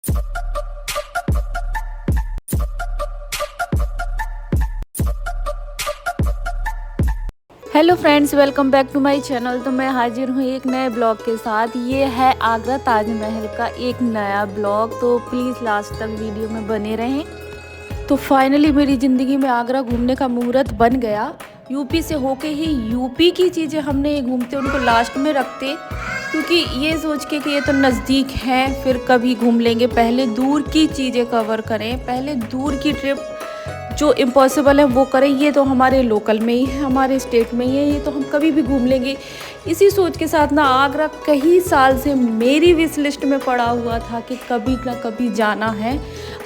Hello friends, welcome back to my channel. तो मैं हाजिर हूँ एक नए ब्लॉग के साथ। ये है आगरा ताजमहल का एक नया ब्लॉग, तो प्लीज़ लास्ट तक वीडियो में बने रहें। तो फाइनली मेरी ज़िंदगी में आगरा घूमने का मुहूर्त बन गया। यूपी से होके ही यूपी की चीज़ें हमने ये घूमते उनको लास्ट में रखते, क्योंकि ये सोच के कि ये तो नज़दीक है, फिर कभी घूम लेंगे। पहले दूर की चीज़ें कवर करें, पहले दूर की ट्रिप जो इम्पॉसिबल है वो करें। ये तो हमारे लोकल में ही है, हमारे स्टेट में ही है, ये तो हम कभी भी घूम लेंगे। इसी सोच के साथ ना आगरा कई साल से मेरी विश लिस्ट में पड़ा हुआ था कि कभी ना कभी जाना है।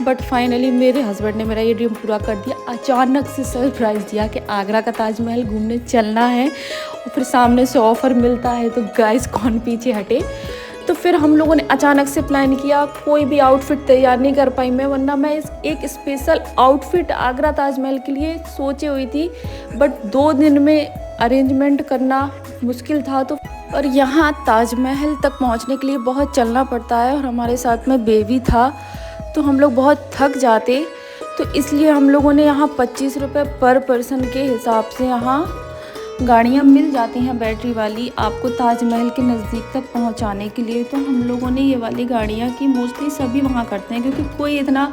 बट फाइनली मेरे हस्बैंड ने मेरा ये ड्रीम पूरा कर दिया। अचानक से सरप्राइज़ दिया कि आगरा का ताजमहल घूमने चलना है, और फिर सामने से ऑफ़र मिलता है तो गाइस कौन पीछे हटे। तो फिर हम लोगों ने अचानक से प्लान किया। कोई भी आउटफिट तैयार नहीं कर पाई मैं, वरना मैं एक स्पेशल आउटफिट आगरा ताजमहल के लिए सोचे हुई थी। बट 2 दिन में अरेंजमेंट करना मुश्किल था। तो और यहाँ ताजमहल तक पहुँचने के लिए बहुत चलना पड़ता है, और हमारे साथ में बेबी था तो हम लोग बहुत थक जाते। तो इसलिए हम लोगों ने यहाँ 25 रुपये पर पर्सन के हिसाब से यहाँ गाड़ियाँ मिल जाती हैं बैटरी वाली, आपको ताजमहल के नज़दीक तक पहुंचाने के लिए। तो हम लोगों ने ये वाली गाड़ियाँ की, मोस्टली सभी वहाँ करते हैं, क्योंकि कोई इतना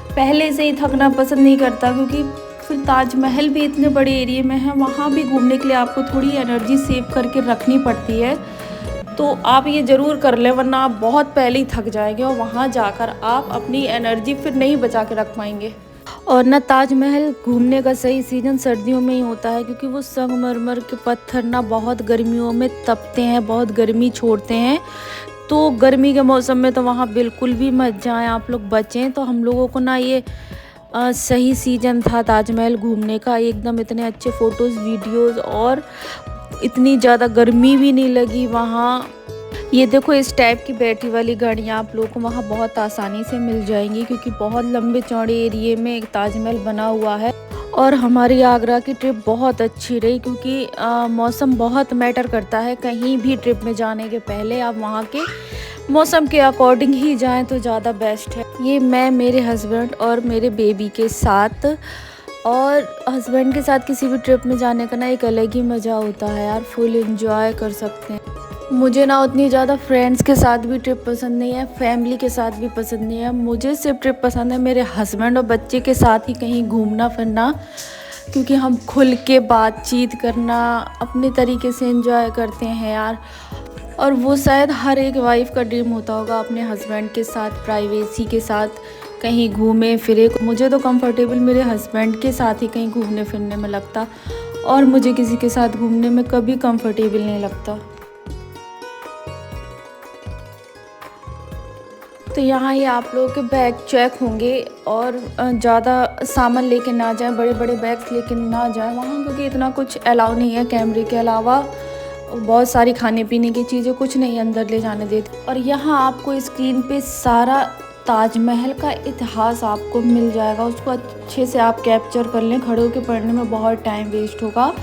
पहले से ही थकना पसंद नहीं करता। क्योंकि फिर ताजमहल भी इतने बड़े एरिया में है, वहाँ भी घूमने के लिए आपको थोड़ी एनर्जी सेव करके रखनी पड़ती है। तो आप ये ज़रूर कर लें, वरना आप बहुत पहले ही थक जाएंगे और वहाँ जाकर आप अपनी एनर्जी फिर नहीं बचा के रख पाएंगे। और ना ताजमहल घूमने का सही सीज़न सर्दियों में ही होता है, क्योंकि वो संगमरमर के पत्थर ना बहुत गर्मियों में तपते हैं, बहुत गर्मी छोड़ते हैं। तो गर्मी के मौसम में तो वहाँ बिल्कुल भी मत जाएं, आप लोग बचें। तो हम लोगों को ना ये सही सीज़न था ताजमहल घूमने का। एकदम इतने अच्छे फ़ोटोज़ वीडियोज़, और इतनी ज़्यादा गर्मी भी नहीं लगी वहाँ। ये देखो, इस टाइप की बैटरी वाली गाड़ियाँ आप लोगों को वहाँ बहुत आसानी से मिल जाएंगी, क्योंकि बहुत लंबे चौड़े एरिए में एक ताजमहल बना हुआ है। और हमारी आगरा की ट्रिप बहुत अच्छी रही, क्योंकि मौसम बहुत मैटर करता है। कहीं भी ट्रिप में जाने के पहले आप वहाँ के मौसम के अकॉर्डिंग ही जाएं तो ज़्यादा बेस्ट है। ये मैं, मेरे हस्बैंड और मेरे बेबी के साथ। और हस्बैंड के साथ किसी भी ट्रिप में जाने का ना एक अलग ही मज़ा होता है यार, फुल एंजॉय कर सकते हैं। मुझे ना उतनी ज़्यादा फ्रेंड्स के साथ भी ट्रिप पसंद नहीं है, फैमिली के साथ भी पसंद नहीं है। मुझे सिर्फ ट्रिप पसंद है मेरे हस्बैंड और बच्चे के साथ ही कहीं घूमना फिरना, क्योंकि हम खुल के बातचीत करना, अपने तरीके से एंजॉय करते हैं यार। और वो शायद हर एक वाइफ का ड्रीम होता होगा, अपने हस्बैंड के साथ प्राइवेसी के साथ कहीं घूमे फिरे। मुझे तो कंफर्टेबल मेरे हस्बैंड के साथ ही कहीं घूमने फिरने में लगता, और मुझे किसी के साथ घूमने में कभी कंफर्टेबल नहीं लगता। तो यहाँ ये आप लोगों के बैग चेक होंगे, और ज़्यादा सामान लेके ना जाएं, बड़े बड़े बैग्स लेके ना जाएं वहाँ, क्योंकि इतना कुछ अलाउ नहीं है। कैमरे के अलावा बहुत सारी खाने पीने की चीज़ें कुछ नहीं अंदर ले जाने देते। और यहाँ आपको स्क्रीन पे सारा ताजमहल का इतिहास आपको मिल जाएगा, उसको अच्छे से आप कैप्चर कर लें। खड़े होकर पढ़ने में बहुत टाइम वेस्ट होगा,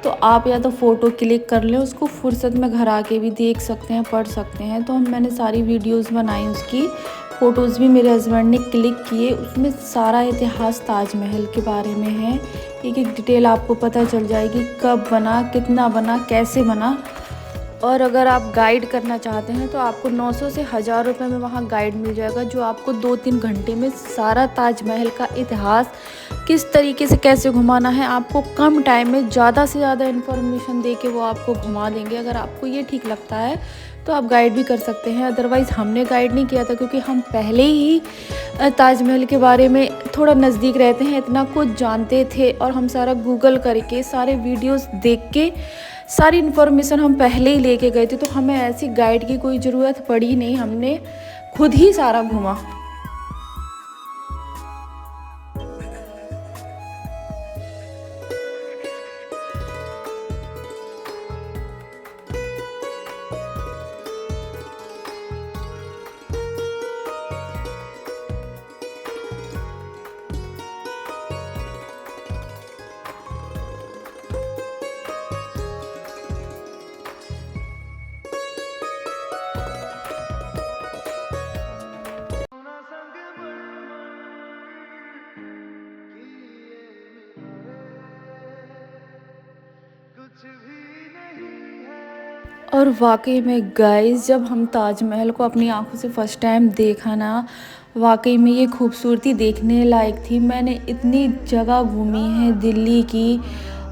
तो आप या तो फ़ोटो क्लिक कर लें, उसको फुर्सत में घर आके भी देख सकते हैं, पढ़ सकते हैं। तो मैंने सारी वीडियोस बनाई, उसकी फ़ोटोज़ भी मेरे हस्बैंड ने क्लिक किए। उसमें सारा इतिहास ताजमहल के बारे में है, एक एक डिटेल आपको पता चल जाएगी, कब बना, कितना बना, कैसे बना। और अगर आप गाइड करना चाहते हैं तो आपको 900 से 1000 रुपये में वहाँ गाइड मिल जाएगा, जो आपको 2-3 घंटे में सारा ताजमहल का इतिहास किस तरीके से कैसे घुमाना है, आपको कम टाइम में ज़्यादा से ज़्यादा इन्फॉर्मेशन दे के वो आपको घुमा देंगे। अगर आपको ये ठीक लगता है तो आप गाइड भी कर सकते हैं। अदरवाइज़ हमने गाइड नहीं किया था, क्योंकि हम पहले ही ताजमहल के बारे में थोड़ा नज़दीक रहते हैं, इतना कुछ जानते थे। और हम सारा गूगल करके, सारे वीडियोस देख के, सारी इन्फॉर्मेशन हम पहले ही लेके गए थे, तो हमें ऐसी गाइड की कोई ज़रूरत पड़ी नहीं, हमने खुद ही सारा घूमा। और वाक़ई में गाइस, जब हम ताजमहल को अपनी आँखों से फ़र्स्ट टाइम देखा ना, वाक़ई में ये खूबसूरती देखने लायक थी। मैंने इतनी जगह घूमी है दिल्ली की,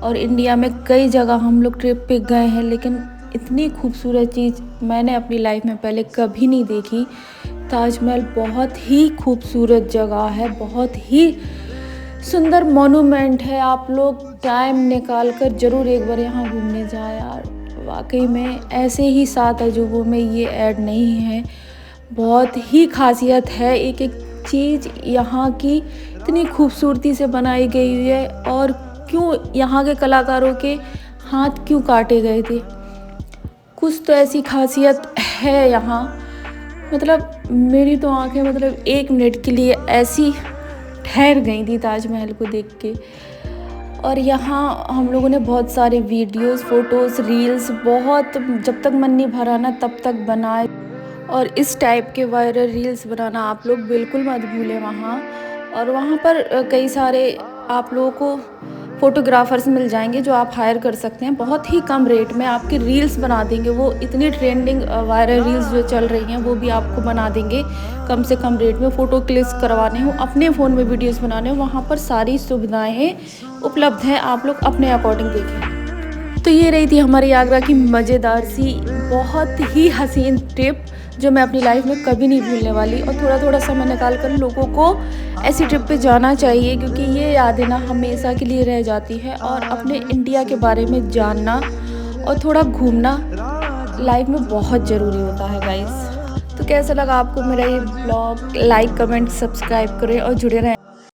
और इंडिया में कई जगह हम लोग ट्रिप पे गए हैं, लेकिन इतनी खूबसूरत चीज़ मैंने अपनी लाइफ में पहले कभी नहीं देखी। ताजमहल बहुत ही खूबसूरत जगह है, बहुत ही सुंदर मोनूमेंट है। आप लोग टाइम निकाल कर ज़रूर एक बार यहाँ घूमने जाएं यार। वाक़ई में ऐसे ही 7 अजूबों में ये ऐड नहीं है। बहुत ही ख़ासियत है, एक-एक चीज़ यहाँ की इतनी खूबसूरती से बनाई गई हुई है। और क्यों यहाँ के कलाकारों के हाथ क्यों काटे गए थे, कुछ तो ऐसी ख़ासियत है यहाँ। मतलब मेरी तो आँखें मतलब 1 मिनट के लिए ऐसी ठहर गई थी ताजमहल को देख के। और यहाँ हम लोगों ने बहुत सारे वीडियोस, फ़ोटोज़, रील्स, बहुत जब तक मन नहीं भरा ना तब तक बनाए। और इस टाइप के वायरल रील्स बनाना आप लोग बिल्कुल मत भूलें वहाँ। और वहाँ पर कई सारे आप लोगों को फ़ोटोग्राफ़र्स मिल जाएंगे जो आप हायर कर सकते हैं। बहुत ही कम रेट में आपकी रील्स बना देंगे वो। इतनी ट्रेंडिंग वायरल रील्स जो चल रही हैं वो भी आपको बना देंगे कम से कम रेट में। फ़ोटो क्लिक्स करवाने हो, अपने फ़ोन में वीडियोस बनाने हो, वहाँ पर सारी सुविधाएं उपलब्ध हैं, आप लोग अपने अकॉर्डिंग देखें। तो ये रही थी हमारी आगरा की मज़ेदार सी बहुत ही हसीन ट्रिप, जो मैं अपनी लाइफ में कभी नहीं भूलने वाली। और थोड़ा समय निकाल कर लोगों को ऐसी ट्रिप पे जाना चाहिए, क्योंकि ये यादें ना हमेशा के लिए रह जाती है। और अपने इंडिया के बारे में जानना और थोड़ा घूमना लाइफ में बहुत ज़रूरी होता है गाइस। तो कैसा लगा आपको मेरा ये ब्लॉग? लाइक, कमेंट, सब्सक्राइब करें और जुड़े रहें।